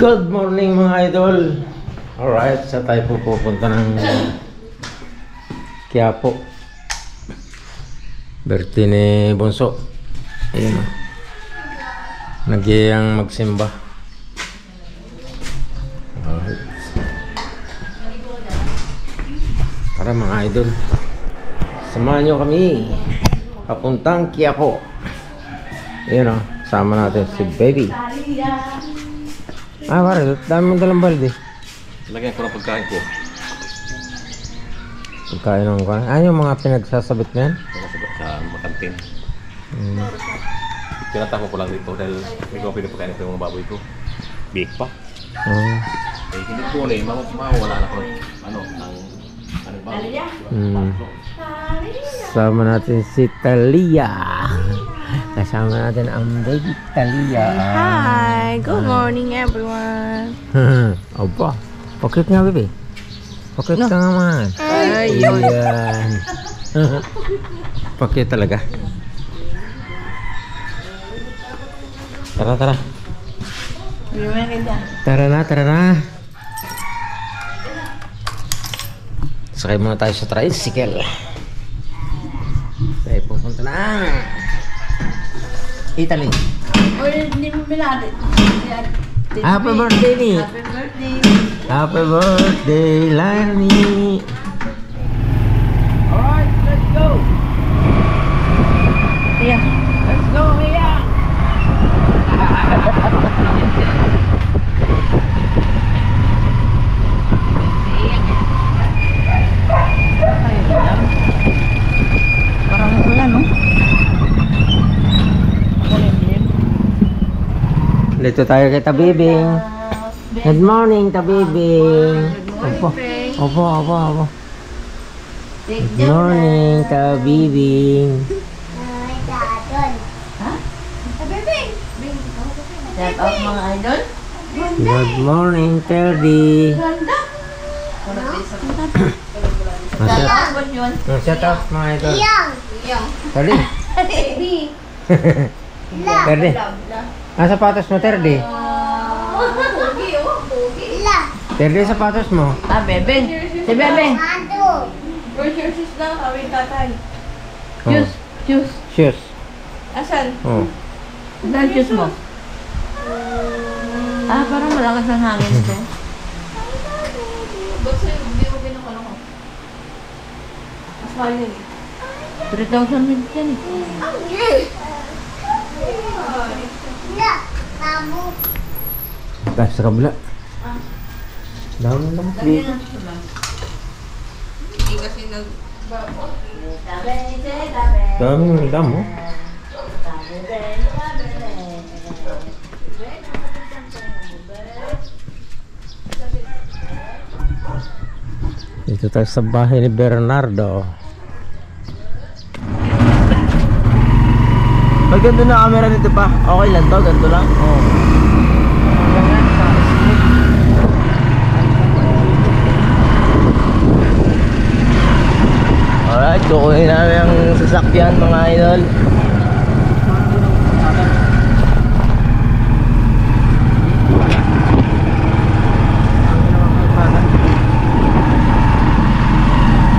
Good morning mga idol. Alright, sa tayo po pupunta ng Quiapo. Birthday ni Bunso. Ayan o. Nagyayang magsimba. Alright. Tara mga idol, samahan nyo kami papuntang Quiapo. Ayan o, sama natin si Baby. Ah, pare, dami mong dalang balde. Lagyan ko ng pagkain ko. Pagkain ng kain. Ah, yung mga pinagsasabit na yan? Nakasabot sa makantin. Tinatapon ko lang dito dahil may ko pinapakain ko yung mga baboy ko. Big pa. Eh, hindi ko ulit. Mawawala na ko. Ano baboy. Sama natin si Talia. Kasama natin ang baby Talia. Hi, good morning everyone. Opa, pakit nga baby. Pakit ka nga man. Ayun. Ayan. Pakit talaga. Tara, tara. Tara na, tara na. Sakay muna tayo sa tricycle. Tayo pupunta na Italy. Hindi mo binali. Happy birthday ni. Happy birthday. Happy birthday, Lani. Alright, let's go. Yeah. Let's go, Mia. Parang wala, no? Dito tayo kay Tabibing. Good morning, Tabibing. Opo, opo, opo, opo. Good morning, Tabibing. Shout out mga idol. Good morning, Terdy. Shout out what yun? Shout out mga idol. Terdy. Terdy. Ang sapatos mo, Terdy. Terdy, sapatos mo. Ah, Bebeng. Si Bebeng. Juice. Juice. Shoes. Asan? Oh. Saan juice mo? Ah, parang malakas ang hangin ito. Ba't sa'yo, hindi mo kinukuha ko? Mas mahal yun eh. 3,000 minutes yan eh. Tayo sa kabila. Dami lang. Hindi kasi nag... Dami ng damo. Dito tayo sa bahay ni Bernardo. Pag ganito na camera nito pa, okay lang to, ganito lang. Oo. Alright, kukunin namin ang sasakyan mga idol.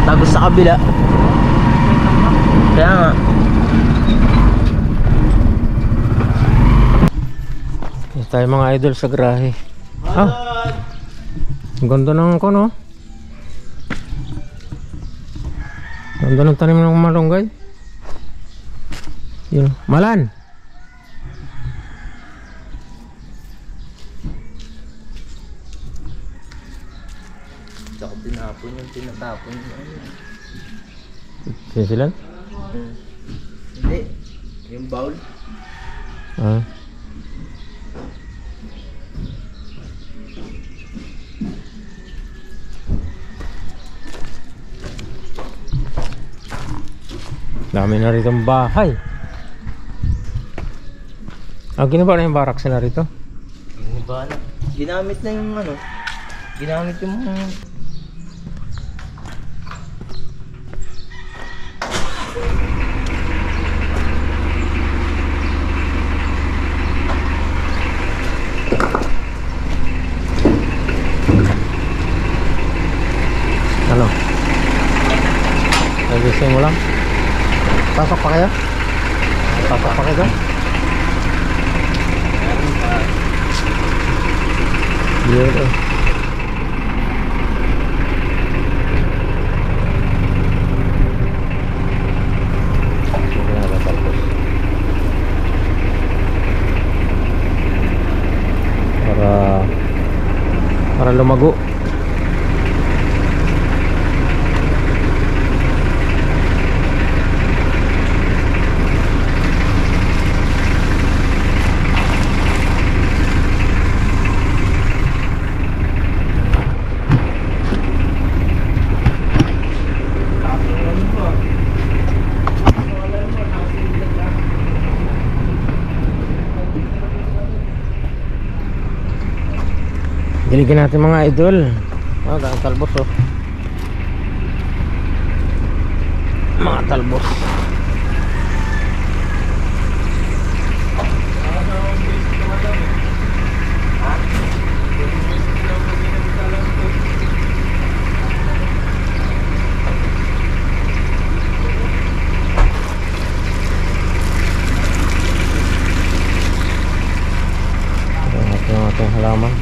Tapos sa kabila. Kaya nga. Dito tayo mga idol sa garahe. Ah, ang ganda ng ako, no? Ganda ng tanim ng malunggay. Yun, malan. Tsaka tinapon yung tinatapon yung Sisilan? Hindi. Yung bowl. Ah. Dami na rito ang bahay. Ah, ginawa na yung barracks na rito? Yung iba na. Ginamit na yung ano. Ginamit yung Ayusin mo lang. Pasok pa kayo? Pasok pa kayo doon? Yun eh. Para lumago. Giligin natin mga idol. Oh, dahil talbos oh. Mga talbos. Ito ang ating halaman.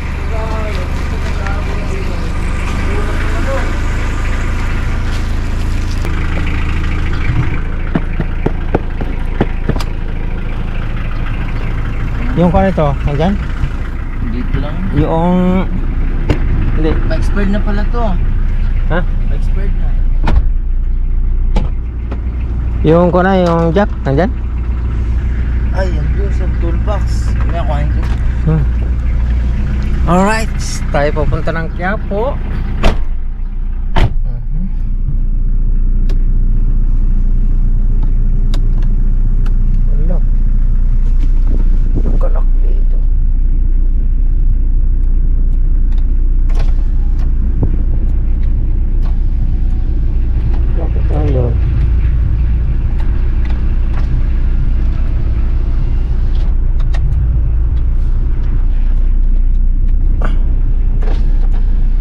Yung kung ito, nandyan? Dito lang. Yung... Hindi. Pa-expired na pala to. Ha? Pa-expired na. Yung kung na, yung jack, nandyan? Ay, yan doon sa toolbox. May akuhain ko. Alright, tayo pupunta ng Quiapo. Wala. Yung kalak dito. Lapit tayo.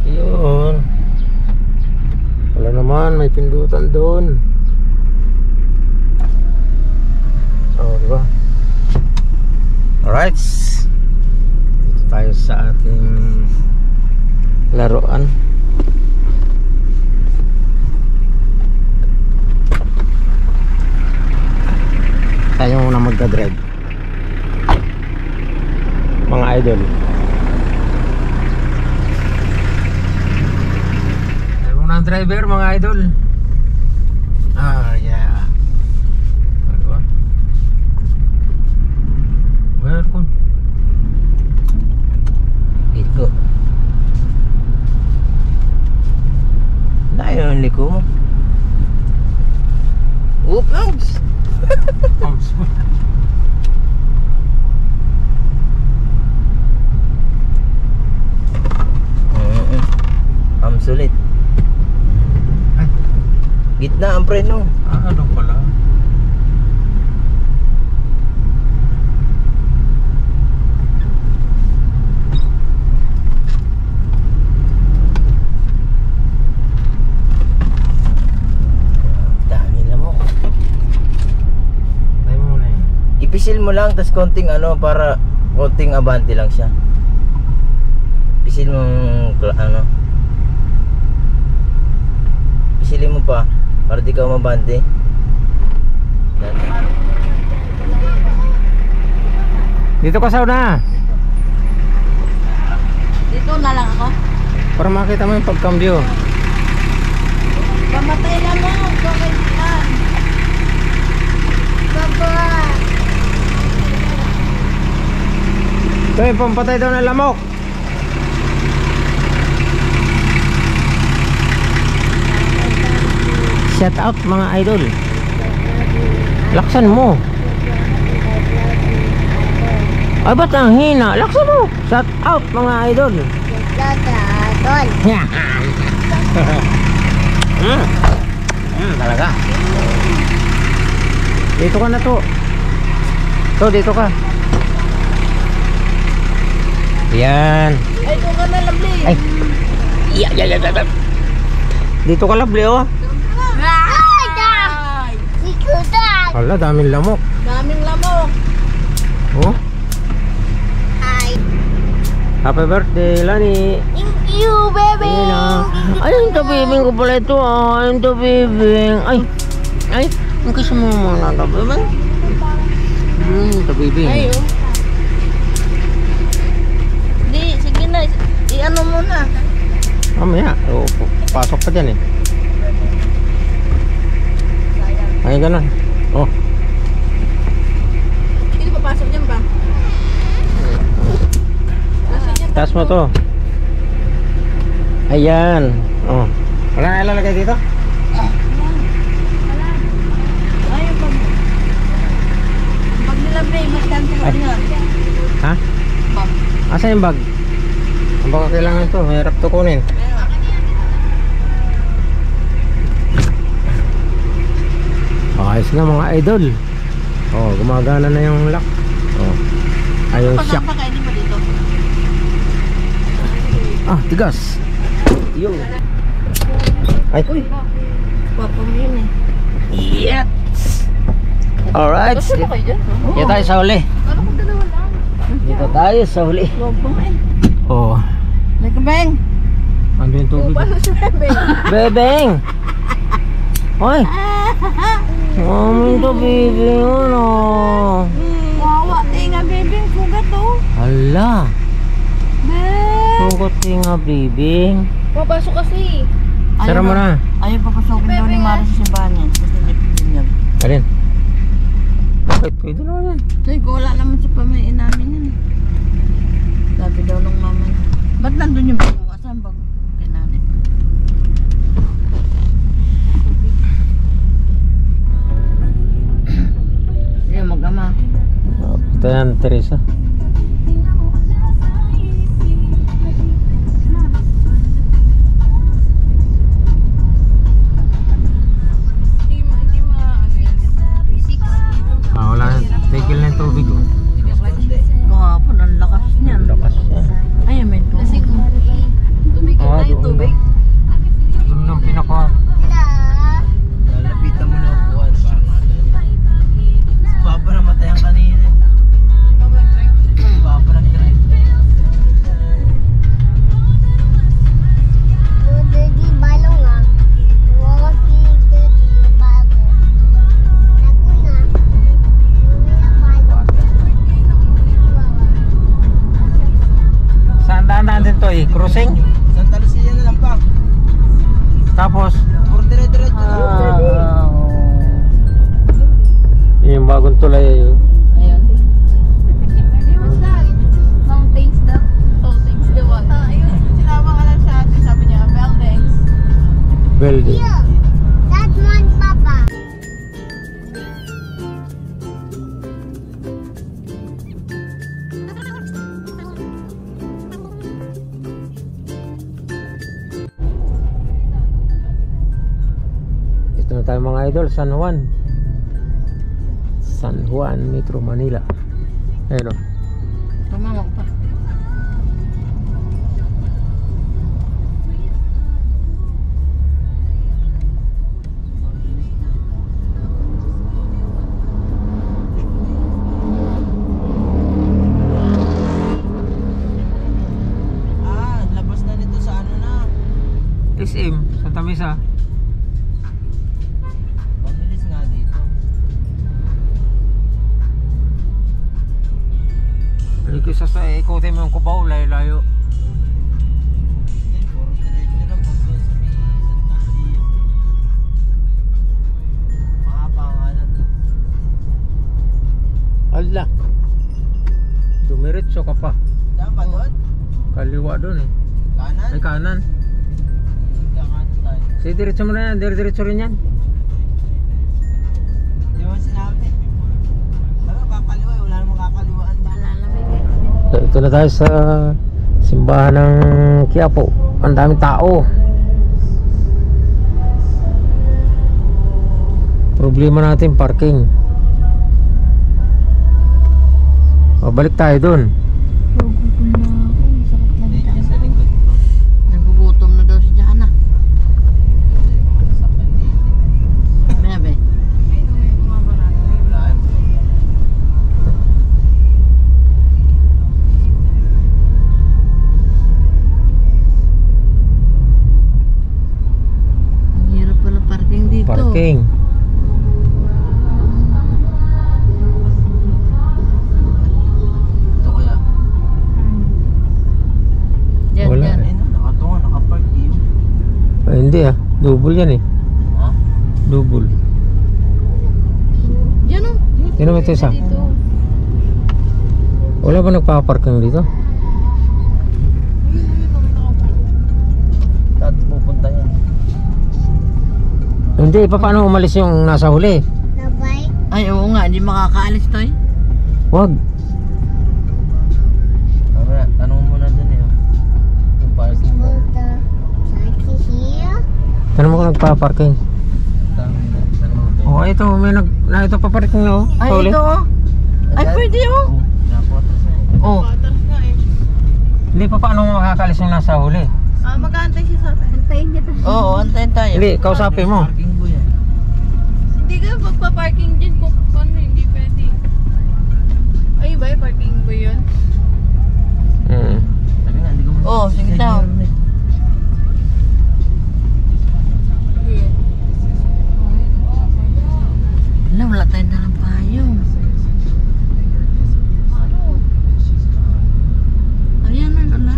Yun. Wala naman, may pindutan doon. Oh, diba? Alright. Dito tayo sa ating laruan. Tayo muna magka-drive. Mga idol. Ang driver mga idol. Ah, yeah. Ano ba? Welcome. Dito. Dahil ang liko mo. Oops! Ang sulit. Gitna ang preno. Ah, ano pala? Dami na mo. Tayo muna eh. Ipisil mo lang, tas konting ano, para konting abante lang siya. Pisil mo ano. Pisilin mo pa para di ka mabante. Dito ka sa una. Dito na lang ako. Para makita mo yung pagkambyo. Pamatay na mo. Okay lang. Baba. Ito yung pampatay daw ng lamok. Shout out mga idol. Laksan mo. Ay, ba't ang hina? Laksan mo. Shout out mga idol. Yeah. Talaga. Dito ka na to. To, dito ka. Yan. Ay, doon ka na labli. Ay. Dito ka, lovely, oh. Ay, Hala, daming lamok. Daming lamok. Oh. Happy birthday, Lani. Thank you, baby. Ayun na. Ay, yung tabibing ko pala ito. Ah, yung tabibing. Ay, ang kiss mo muna tabibing. Tabibing. Ay, oh. Di, sige na. I-ano muna. Mamaya, pasok pa dyan eh. Ay, ganun. Oh. Hindi papasok dyan ba? Taas mo to. Ayan. Oh. Wala na ilalagay dito? Ayaw pa mo. Pag nilabay, mas kanto ka niya. Ha? Bag. Asa yung bag? Baka kailangan to. Mahirap to kunin. Ayos na mga idol. Oh, gumagana na yung lock. Oh. Ayun siya. Pasok pa kayo, di ba dito? Ah, tigas. Yo. Ay. Uy. Papa mo yun eh. Yes. Alright. Gusto mo kayo dyan? Dito tayo sa huli. Parang kung dalawa lang. Dito tayo sa huli. Lobong eh. Oh. May kabeng. Ano yung tubig? Paano si Bebeng? Bebeng! Hoy! Ano bebeng ano? Wawa, tinga Bebeng. Sugat oh. Hala! Bebeng. Sugot nga bebeng. Papasok kasi. Sara mo na. Ayaw papasokin daw ni Mara sa simbahan niya. Kasi hindi niya. Alin? Bakit? Pwede naman yan. Ay, wala naman sa pamain namin yan. Sabi daw ng mama niya. Ba't nandun yung bag mo? Asan bag? Kay nanay. Ayan, mag-ama. Ito yan, Teresa. Ah, wala. Tigil na yung tubig oh. Kahapon, ang lakas niyan. Lakas siya. Ay, may tubig. Tubig Ah, doon na. Doon nang pinaka. Lalapitan mo na upuan para natin. Si Papa namatay ang kanina. Papa nag-drive. Saan daan din to eh? Crossing? Santa Lucia na lang pa. Tapos? Puro dire-diretso na. Yung bagong tulay eh. Ayun. Hey, what's that? Fountains the fountains the what? Ayun, sinama ka lang sa atin, sabi niya, buildings. Building. That's one, Papa. Ito na tayo mga idol, San Juan. San Juan, Metro Manila. Ayun o. Tumawag pa. Labas na nito sa ano na. SM, Santa Mesa. Mabilis nga dito. Kisa sa ikotin mo yung Cubao, layo-layo. Hindi, puro diretso lang pag doon sa may Santa Lucia. Mahaba nga lang. Hala. Dumiretso ka pa. Saan ba doon? Kaliwa doon eh. Kanan? Ay kanan. Kakanan tayo. Sige, diretso mo na yan. Diretso rin yan. Di ba sinabi? Sabi, kakaliwa eh. Wala namang kakaliwaan. So, ito na tayo sa simbahan ng Quiapo. Ang daming tao. Problema natin parking. Balik tayo dun. Hindi niya sa lingkod ko. Nagugutom na daw si Jana. Sa panditi. Bebe. parking. Ito kaya. Yan, Wala. yan. Ayun, nakatunga, nakapark yun. Ay, hindi ah. Double yan eh. Ha? Double. Yan o. Sino ba ito isa? Dito. Wala ba nagpaparking dito? Saan pupunta yan? Hindi, paano umalis yung nasa huli? Nabay. Ay, oo nga. Hindi makakaalis to eh. Wag. Mamaya, tanong mo muna dun eh. Yung parking mo. Punta. Saan here? Tanong mo kung nagpaparking. Tanong mo. Oh, ito, may ito paparking na oh. Ay, Sa huli. ito oh. Ay, pwede oh. Oh, napotas na eh. Oh. Hindi, paano makakalis yung nasa huli? Mag-aantay siya sa atin. Antayin niya tayo. Oo, antayin tayo. Hindi, kausapin mo. Parking mo yan. Hindi ka magpa-parking dyan kung ano, hindi pwede. Ay ba, parking ba yun? Sabi nga, hindi ko man- Oo, sige daw. Wala, wala tayong dalang payong. Ayan na, wala.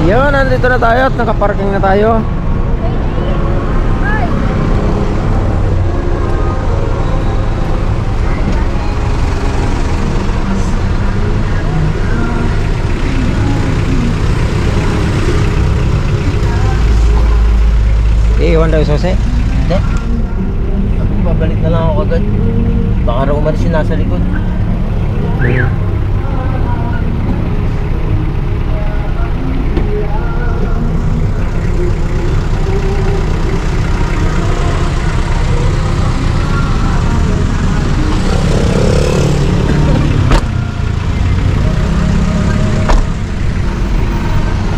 Yan, nandito na tayo at nakaparking na tayo. Iiwan daw yung susi. Hindi. Sabi ko, babalik na lang ako agad. Baka raw umalis yung nasa likod.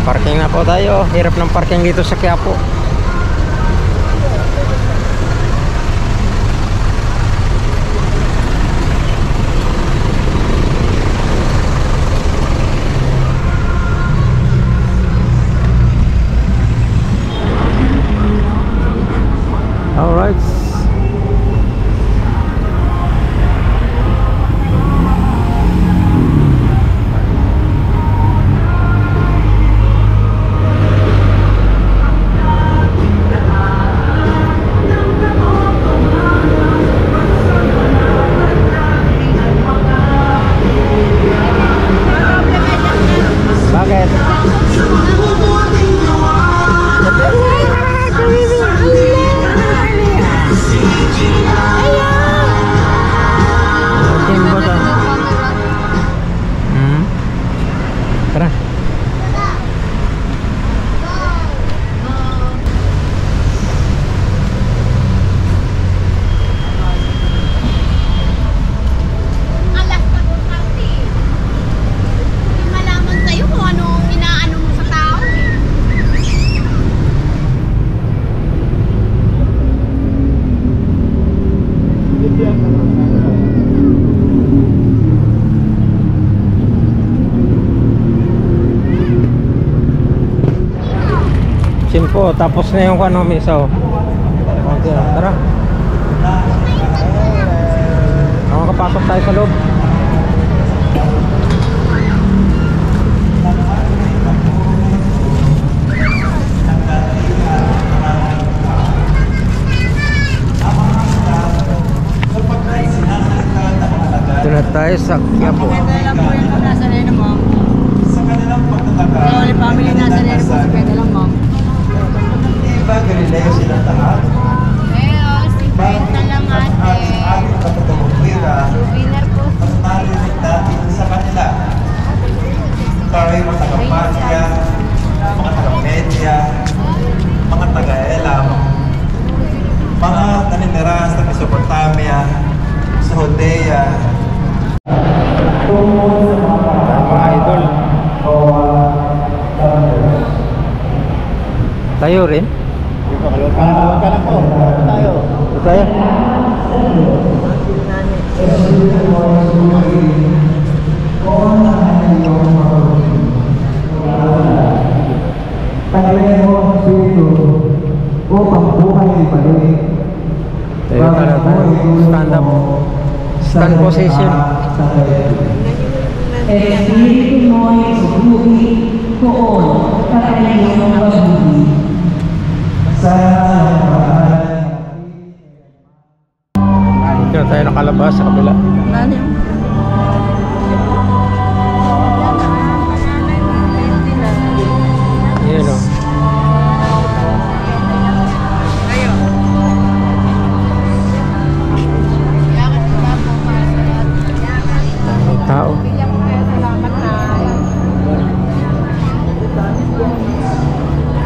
Parking na po tayo. Hirap ng parking dito sa Quiapo. Alright. Bakit? Team ba to? Tara. Alas pa kung kasi. Hindi malaman sa'yo kung anong inaano mo sa tao eh. Simpo, tapos na yung ano, misaw. Okay, tara. Makakapasok tayo sa loob. Ito na tayo sa Quiapo. Pwede lang po yung nasa leno, ma'am. Kaya wala family nasa leno po, pwede lang, ma'am. Pero, 50 lang ate. Souvenir po. sa kanila. Tayo mga taga-Pasya, mga taga-Media, mga taga-Elam, mga naninira sa Mesopotamia, sa Judea. Mga idol. Tayo rin? Ito tayo. Panginoon Espiritu upang buhay ay balik Dito na tayo. Stand up. Stand position. Espiritu mo'y subuhi koon kakayong pag-ibig. Sa Dito na tayo nakalabas sa kabila. Yun o. Daming tao.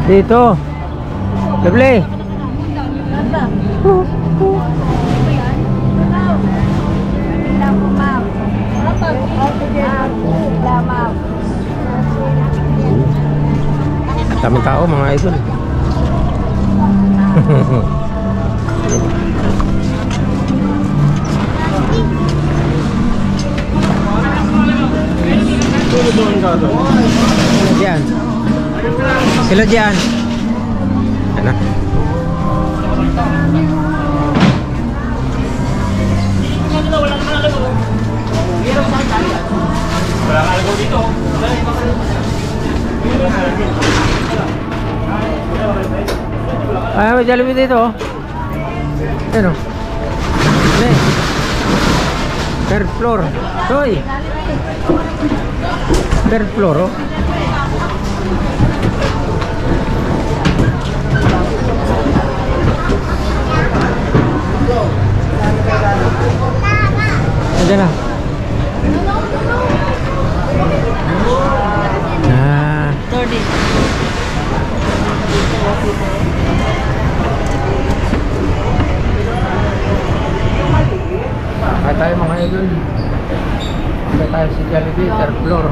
Dito. Lovely. Daming tao mga idol. Diyan. Sila diyan. Ano? Ay, may Jollibee dito. Ano? Ano? Third floor. Toy. Third floor, oh. Ayan na. Kaya tayo mga idol. Kaya tayo si Jollibee, third floor.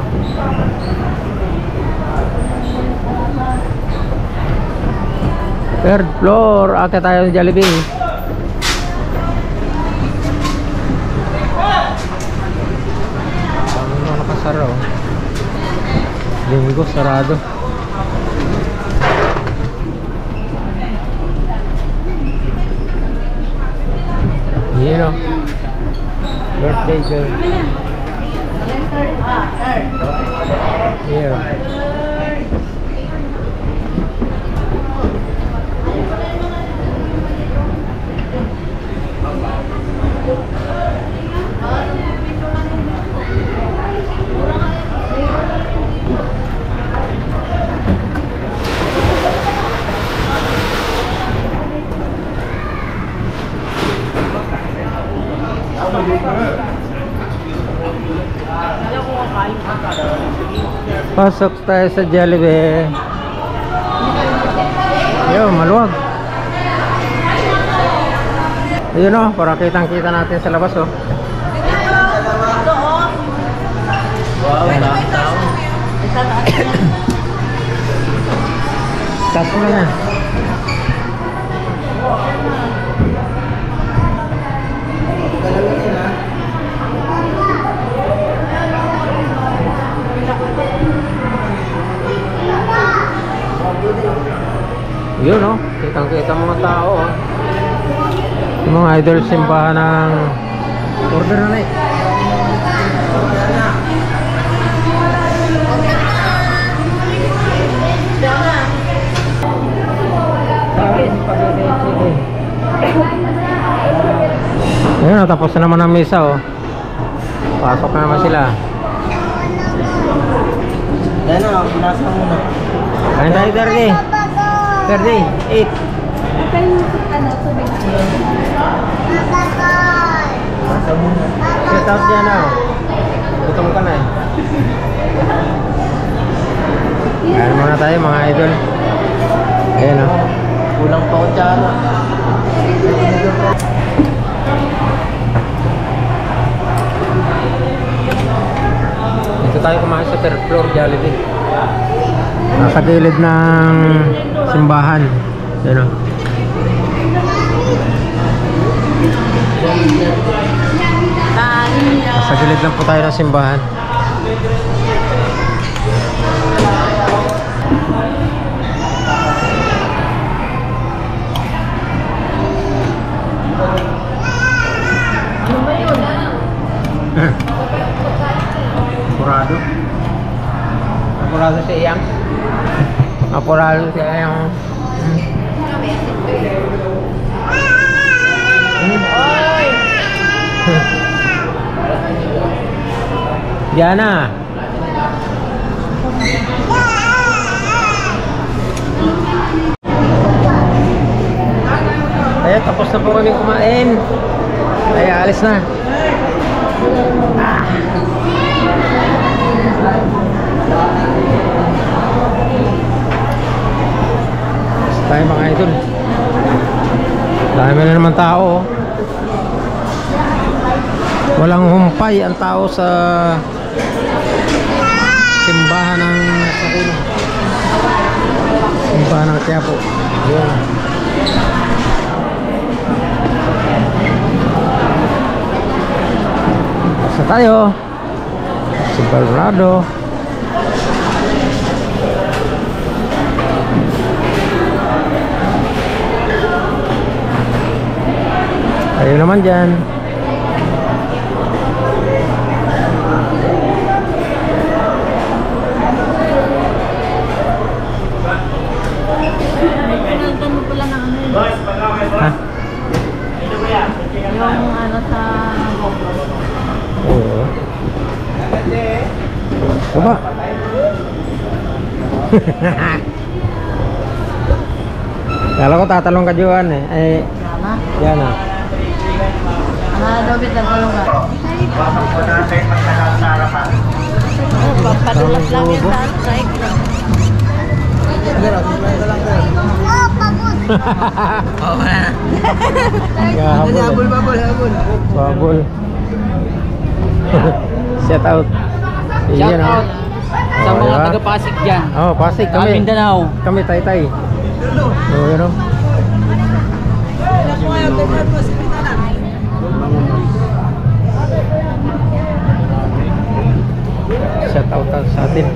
Third floor, akit tayo si Jollibee. Ano nakasara oh. Linggo, sarado. You know, birthday girl. Yeah. Pasok tayo sa Jollibee. Yo, maluwag. Ayun o, para kitang-kita natin sa labas o. Wow, daming tao. Taas mo na yan. Yun o, kitang-kita mga tao o. Yung mga idol simbahan ng order na na eh. Ayun o, tapos na naman ang misa o. Pasok na naman sila. Yan o, nasa muna. Kain tayo 30. 30, 8. Nasa muna. Set out yan na o. Gutom ka na eh. Kain muna tayo mga idol. Ayan o. Kulang pa kutsara. Dito tayo kumain sa third floor Jollibee. Nasa gilid ng simbahan. Ayan o. Nasa gilid lang po tayo ng simbahan. siyang apurado siya yung Diana. Ay, tapos na po kami kumain. Ay, alis na. Tayo mga idol. Dami na naman tao. Walang humpay ang tao sa simbahan ng simbahan ng Quiapo. Yun. Basta tayo si Bernardo. Tayo naman dyan. Pinagdan mo pala ng ano yun. Ha? Yung ano sa Oo. Baba. Kala ko tatalong ka Juan eh. Ay, Yana. yan ah. Dobit na tulong ka. Papadulas lang yan sa strike. Oo, wala na. Habol. Habol. Shout out. Shout out Sa mga taga-Pasig dyan. Oh, Pasig kami. Mindanao. Kami Taytay. Oh, you know. Shout out sa atin.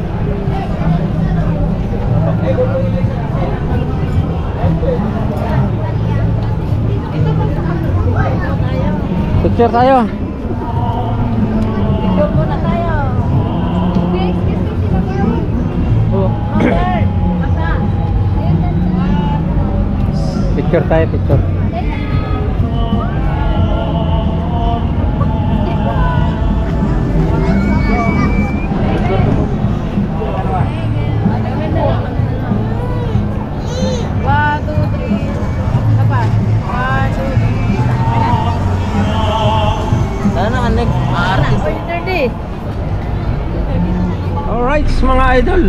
Picture tayo. Picture muna tayo. Picture tayo, picture. Alright, mga idol.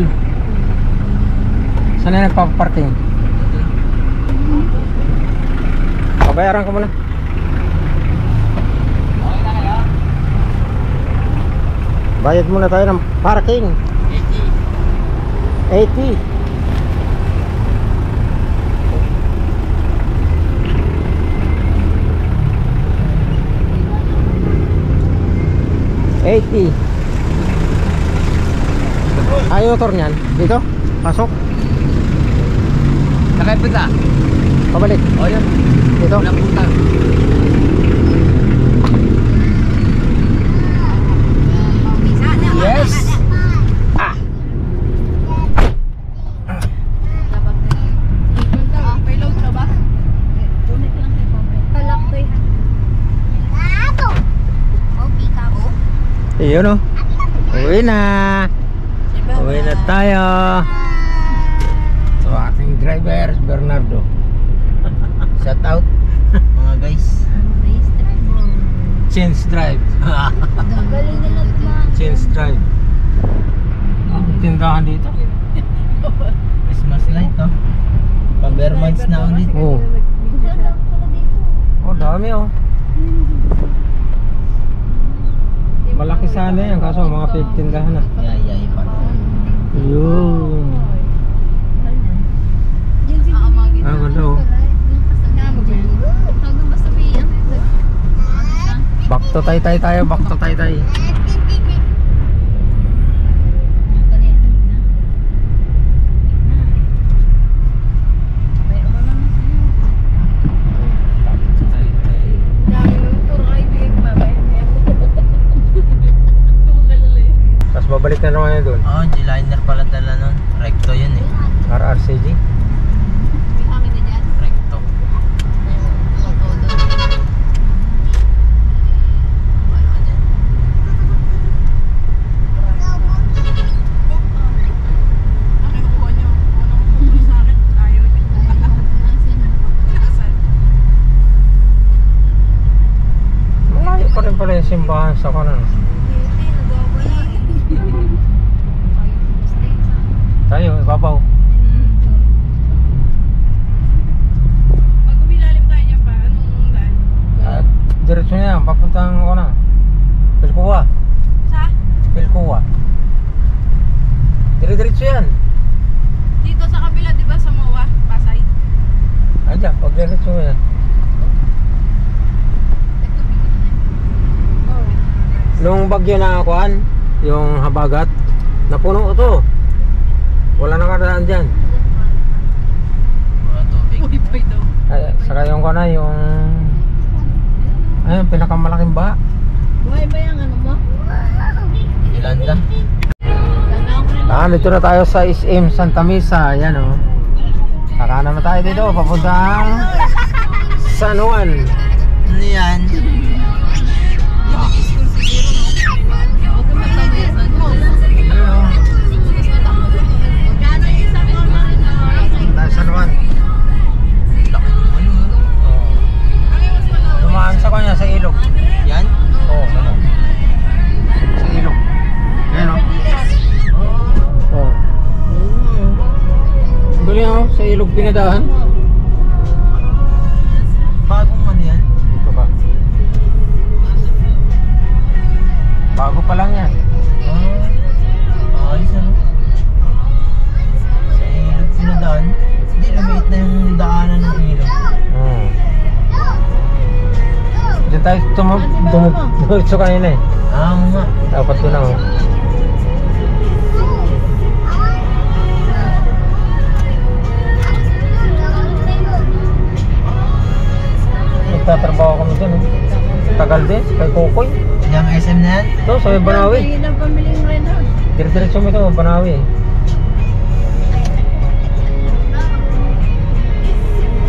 Saan na nagpaparking? Pabayaran ko muna. Bayad muna tayo ng parking. 80. Ayaw motor niyan. Dito? Pasok? Nakaipit ka? Pabalik? O yun. Dito? Walang punta. Yes! Ah! May load na ba? Tunit lang kay Pampe. Kalaktoy. Iyon o. Uwi na. Uwi na tayo. So ating driver Bernardo. Shout out mga guys. Change drive. Galing nila man. Change drive. Ang tindahan dito. Christmas light to. Pag-bear months na ulit. Oh. Oh, dami oh. Malaki sana yan kaso mga tindahan na. Yayay pa. Yun. Ah, ganda oh. Back to Taytay tayo, back to Taytay. Babalik na naman yun doon. Oh, G-liner pala dala nun. Recto yun eh. RRCG. May hangin na dyan. Recto. Wala ka dyan. Ang kinukuha niyo. Unang kukuha sa akin. Ayaw niyo. Nasaan? Malayo pa rin pala yung simbahan sa kanan. Tayo, ibabaw. Pag umilalim tayo niya pa, anong daan? At diretso na yan, papuntang ako na. Pilkuwa. Sa? Pilkuwa. Dire-diretso yan. Dito sa kabila, di ba, sa Moa, Pasay? Ayan, pag diretso mo yan. Nung bagyo na akuan, yung habagat, napuno ito. Wala na kadaan dyan. Wala tubig. Uy, daw. Ay, saka yung ko na yung ayun, pinakamalaking ba? Buhay ba yung ano mo? Yolanda. Dito na tayo sa SM Santa Misa. Ayan o. Saka naman tayo dito, papuntang San Juan. Ano yan? Tayo San Juan. Laki naman yun. Dumaan sa kanya sa ilog. Yan? Oo, ano? Sa ilog. Ayan o. Oo. Galing o, sa ilog pinadaan. Bagong ano yan? Dito ka. Bago pa lang yan. Ayos ano? Sa ilog sinadaan. Hindi, lumiit na yung daanan ng ilog. Diyan tayo dumitso kanina eh. Oo nga. Dapat ko na oh. Nagtatrabaho kami dyan eh. Tagal din, kay Kokoy. Yung SM na yan? Ito, sa Banawi. Pahingin ang pamiling rin ha. Dire-diretso mo ito, Banawi eh.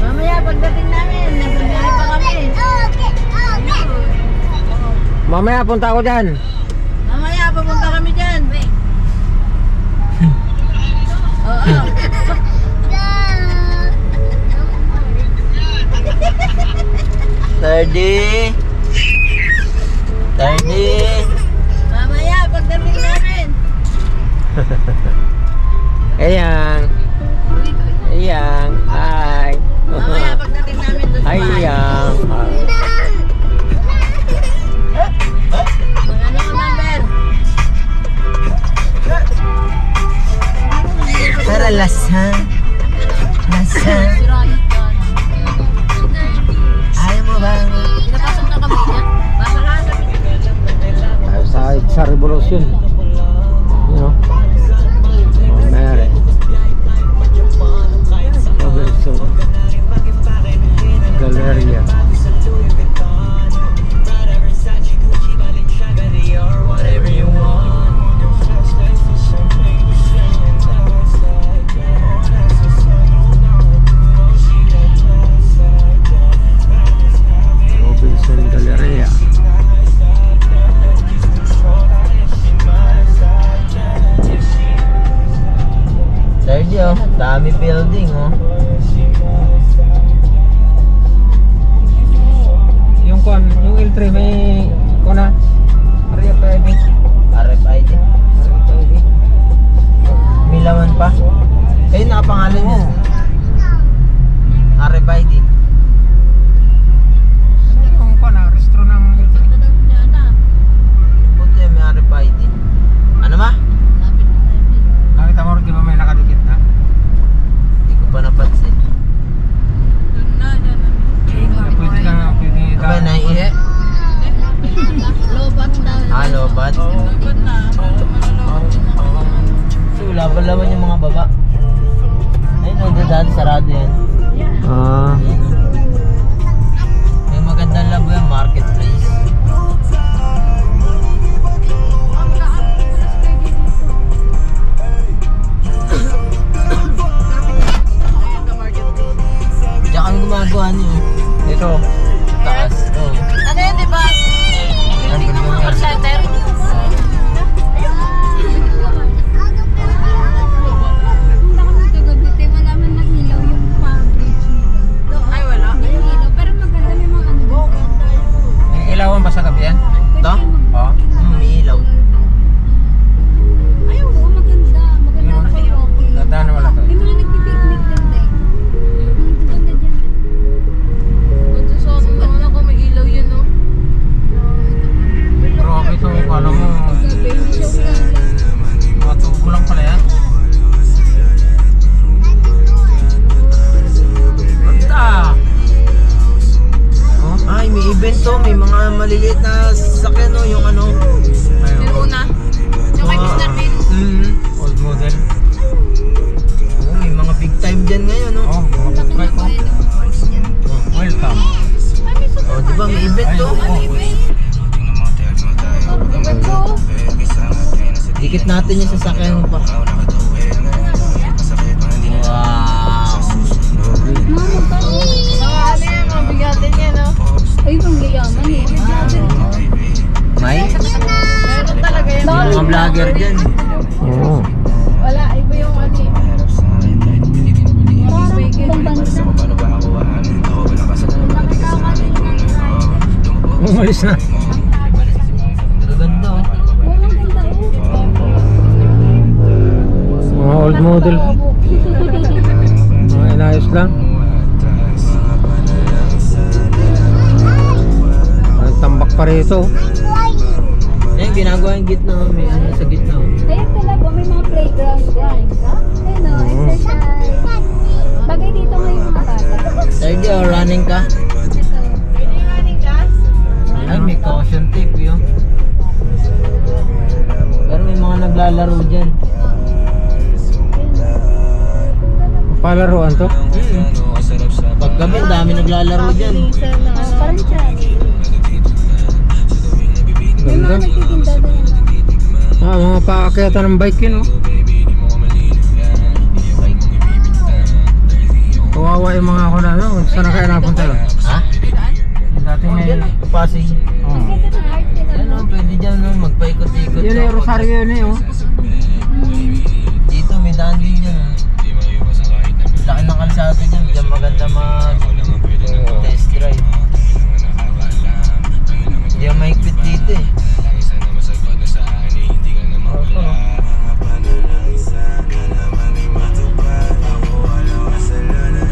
Mamaya pagdating namin, nagbibiyahe pa kami. Mamaya punta ako dyan. Mamaya papunta kami dyan. Oo. Thirty. Mamaya pagdating namin. Ayan. Ayan. Hi. Mamaya pagdating namin doon sa bahay. Ayan. Ano ang number? Para lasang. Lasang. Ayaw mo ba? Pinapasok na kami niya. Basta lang kami. Tayo sa Revolution. You know? Oh, Mary. Robertson. Galleria. Whatever you want. Robinson Galleria. Thirty oh. Dami building oh. Yung kon, yung L3 may kona. RFID. RFID. RFID. May laman pa. Ayun, nakapangalan niya. RFID. Yung kona, restro ng L3. Buti may RFID. Ano ba? Nakita mo rin, di ba may nakadikit na? Hindi ko pa napansin. Doon na, dyan na. Pwede ka na, pwede ka. Abay, naiihi. Ito. Taas. Oh. Ano yun, di ba? Tingnan mo ang center. Ay, wala. May ilawan ba sa gabi yan? Ito? Oo. May ilaw. Ganda na wala to. Ito sa ano ko, may ilaw yun, no? Grabe ito. Kala mo. Matubo lang pala yan. Ganda! Oh? Ay, may event to. May mga maliliit na sasakyan, no? Yung ano. Yung una. Yung kay Mr. Bean. Old model. Oh, may mga big time dyan ngayon, no? Oh, mga bike oh. Welcome. Oh, di ba? May event to. Dikit natin yung sasakyan mo pa. Wow! Ano yan, mabigatin yan, no? Ay, pang gayaman eh. May? Meron talaga yan. May mga vlogger dyan. Oo. Wala, iba yung ano eh. Parang pambansa. Umalis na. Ganda, oh. Walang ganda oh. Mga old model. Mga inayos lang. Ang tambak pa rito. Ayun, ginagawa yung gitna. May ano sa gitna. Ayan pala po, may mga playground dyan. Ayun o, exercise. Bagay dito ngayon mga bata. Sergio, running ka? Ito. Ay, may caution tape yun. Pero may mga naglalaro dyan. Palaruan to. Paggabi, dami naglalaro dyan. Parang chat. May mga Ganda. nagtitinda din. Mga paakyatan ng bike yun oh. Kawawa yung mga ako na ano. Saan na kaya napunta lang? Ha? Dati Oh, may... dyan. Pasig. Oh. Ganda ng art nila. Yan o, pwede dyan no, magpaikot-ikot. Yun eh, Rosario yun eh oh. Dito, may daan din yan. Laki ng kalsado dyan. Diyan maganda mag-test drive. Hindi ang mahigpit dito eh.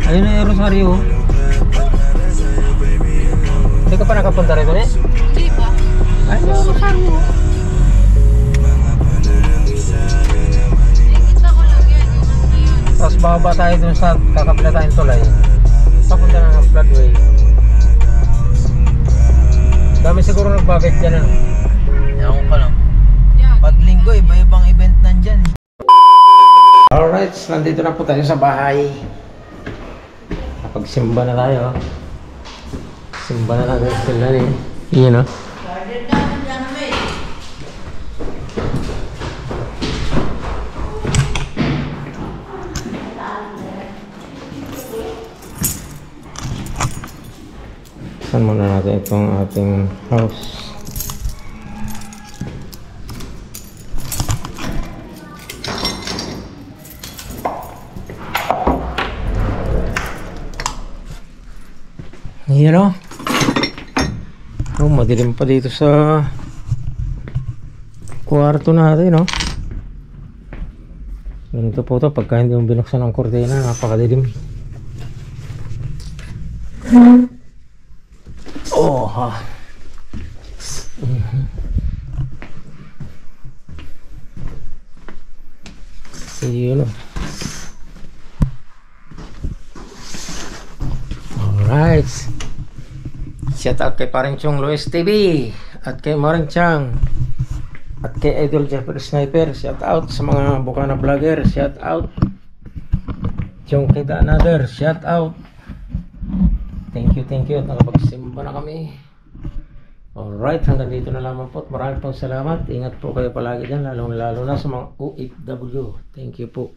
Ayun na yung Rosario oh. Hindi ka pa nakapunta rito eh? Hindi ba? Ayun na Rosario oh. Nakikita ko lang yan. Yung ano na yun. Tapos bababa tayo dun sa kakabila tayong tulay. Papunta na ng floodway. Dami siguro nagbabike dyan ah. Ewan ko lang. Yan. Pag linggo, iba-ibang event nandyan. Alright, nandito na po tayo sa bahay. Pagsimba na tayo. Simba na natin sila eh. Yun oh. Saan muna natin itong ating house. Ayan o. Oh, madilim pa dito sa kwarto natin, no? Ganito po ito pagka hindi mo binuksan ang kortina, napakadilim. Oh, ha. Yun o. Alright. Shout out kay Paring Chong Luis TV at kay Maring Chang at kay Idol Jeffrey Sniper. Shout out sa mga Bukana vlogger. Shout out Chong Kita Another. Shout out. Thank you. Nakapagsimba na kami. Alright, hanggang dito na lamang po. Maraming pong salamat. Ingat po kayo palagi dyan, lalo na sa mga OFW. Thank you po.